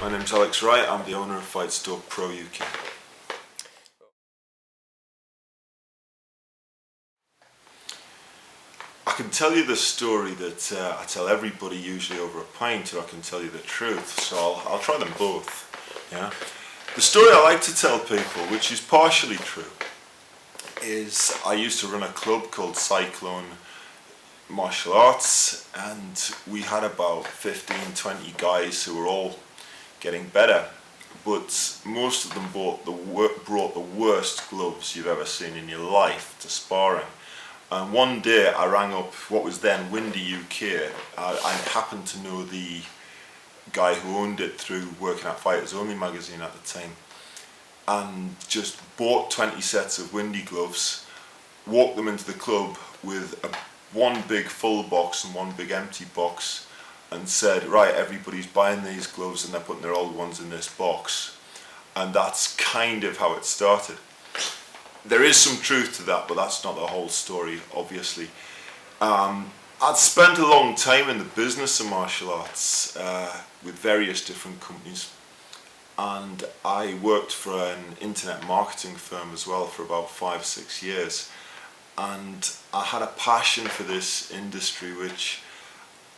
My name's Alex Wright, I'm the owner of FIGHTSTOREPro UK. I can tell you the story that I tell everybody usually over a pint, or I can tell you the truth, so I'll try them both. Yeah? The story I like to tell people, which is partially true, is I used to run a club called Cyclone Martial Arts, and we had about 15-20 guys who were all getting better, but most of them brought the worst gloves you've ever seen in your life to sparring. And one day I rang up what was then Windy UK. I happened to know the guy who owned it through working at Fighters Only magazine at the time, and just bought 20 sets of Windy gloves, walked them into the club with one big full box and one big empty box, and said, right, everybody's buying these gloves and they're putting their old ones in this box. And that's kind of how it started. There is some truth to that, but that's not the whole story, obviously. I'd spent a long time in the business of martial arts with various different companies, and I worked for an internet marketing firm as well for about 5-6 years, and I had a passion for this industry, which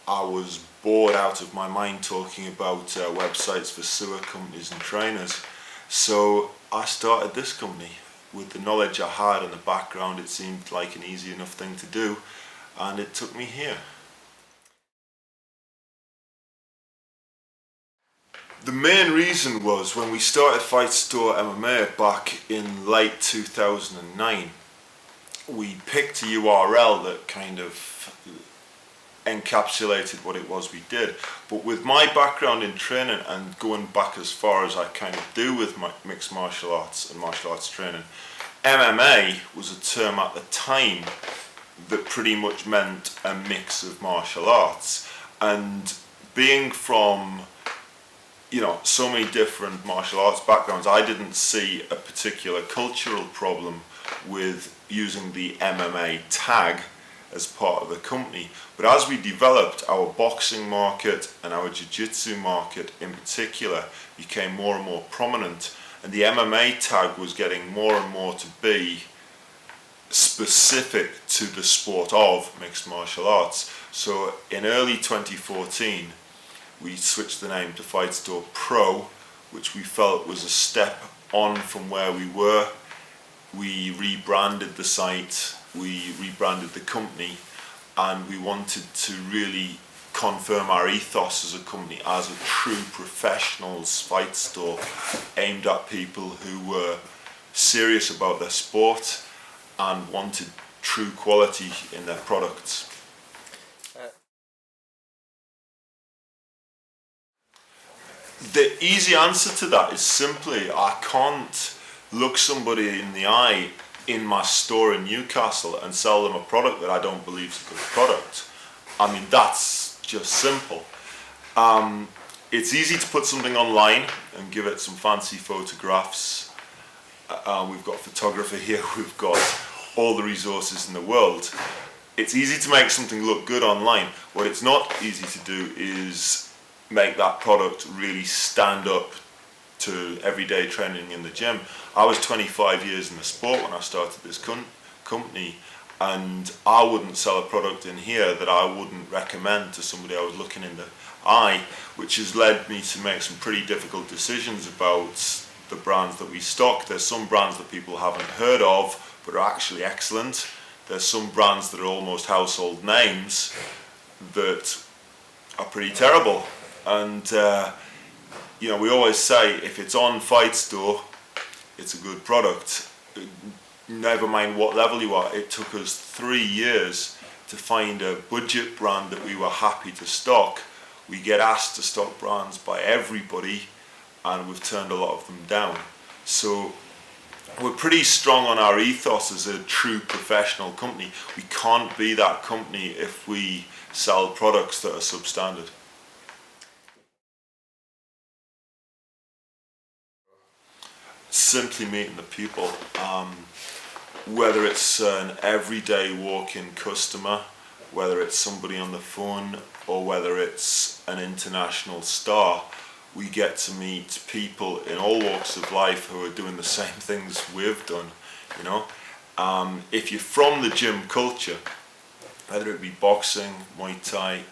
I was bored out of my mind talking about websites for sewer companies and trainers. So I started this company. With the knowledge I had and the background, it seemed like an easy enough thing to do, and it took me here. The main reason was when we started FIGHTSTOREMMA back in late 2009, we picked a URL that kind of encapsulated what it was we did. But with my background in training and going back as far as I kind of do with my mixed martial arts and martial arts training, MMA was a term at the time that pretty much meant a mix of martial arts. And being from, you know, so many different martial arts backgrounds, I didn't see a particular cultural problem with using the MMA tag as part of the company. But as we developed, our boxing market and our jiu-jitsu market in particular became more and more prominent, and the MMA tag was getting more and more to be specific to the sport of mixed martial arts. So in early 2014 we switched the name to FIGHTSTOREPro, which we felt was a step on from where we were. We rebranded the site, we rebranded the company, and we wanted to really confirm our ethos as a company as a true professionals fight store aimed at people who were serious about their sport and wanted true quality in their products. The easy answer to that is simply, I can't look somebody in the eye in my store in Newcastle and sell them a product that I don't believe is a good product. I mean, that's just simple. It's easy to put something online and give it some fancy photographs. We've got a photographer here, we've got all the resources in the world. It's easy to make something look good online. What it's not easy to do is make that product really stand up to everyday training in the gym. I was 25 years in the sport when I started this company, and I wouldn't sell a product in here that I wouldn't recommend to somebody I was looking in the eye, which has led me to make some pretty difficult decisions about the brands that we stock. There's some brands that people haven't heard of but are actually excellent. There's some brands that are almost household names that are pretty terrible. And you know, we always say if it's on FIGHTSTORE, it's a good product. Never mind what level you are. It took us 3 years to find a budget brand that we were happy to stock. We get asked to stock brands by everybody, and we've turned a lot of them down. So we're pretty strong on our ethos as a true professional company. We can't be that company if we sell products that are substandard. Simply meeting the people, whether it's an everyday walk-in customer, whether it's somebody on the phone, or whether it's an international star. we get to meet people in all walks of life who are doing the same things we've done, you know. If you're from the gym culture, whether it be boxing, Muay Thai,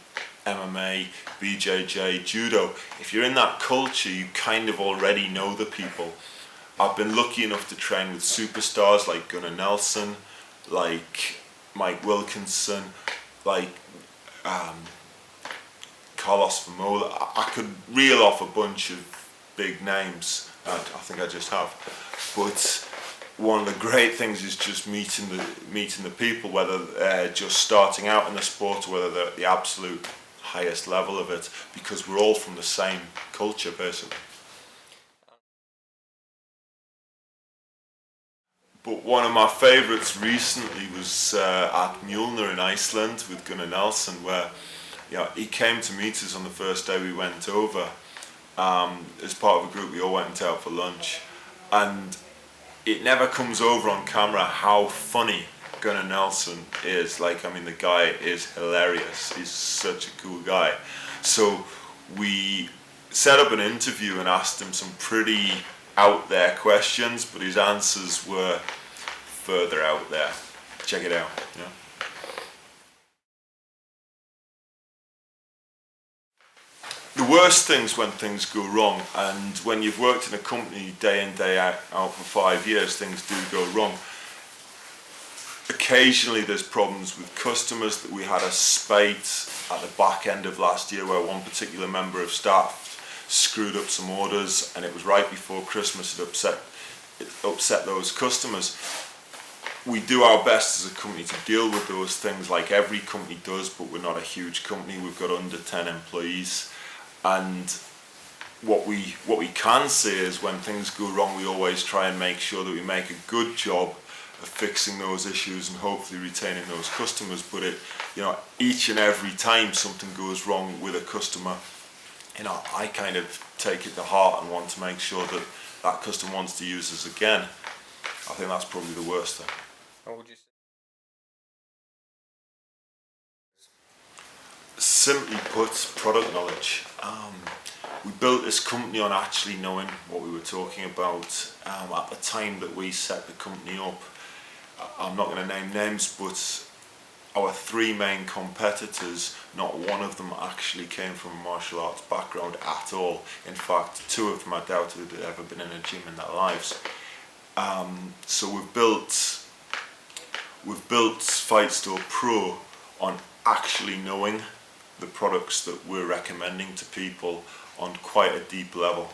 MMA, BJJ, Judo, if you're in that culture, you kind of already know the people. I've been lucky enough to train with superstars like Gunnar Nelson, like Mike Wilkinson, like Carlos Famola. I could reel off a bunch of big names, I think I just have. But one of the great things is just meeting the people, whether they're just starting out in the sport or whether they're at the absolute highest level of it, because we're all from the same culture, basically. But one of my favourites recently was at Mjolnir in Iceland with Gunnar Nelson, where he came to meet us on the first day we went over. As part of a group, we all went out for lunch, and it never comes over on camera how funny Gunnar Nelson is. Like, I mean, the guy is hilarious. He's such a cool guy. So we set up an interview and asked him some pretty out there questions, but his answers were further out there. Check it out. Yeah. The worst things when things go wrong, and when you've worked in a company day in, day out for 5 years, things do go wrong. Occasionally there's problems with customers. That we had a spate at the back end of last year where one particular member of staff screwed up some orders, and it was right before Christmas. It upset those customers. We do our best as a company to deal with those things, like every company does, but we're not a huge company. We've got under 10 employees. And what we can say is when things go wrong, we always try and make sure that we make a good job of fixing those issues and hopefully retaining those customers. But each and every time something goes wrong with a customer, I kind of take it to heart and want to make sure that that customer wants to use us again. I think that's probably the worst thing. What would you say? Simply put, product knowledge. We built this company on actually knowing what we were talking about. At the time that we set the company up, I'm not going to name names, but our 3 main competitors, not one of them actually came from a martial arts background at all. In fact, 2 of them I doubt had ever been in a gym in their lives. So we've built FIGHTSTOREPro on actually knowing the products that we're recommending to people on quite a deep level.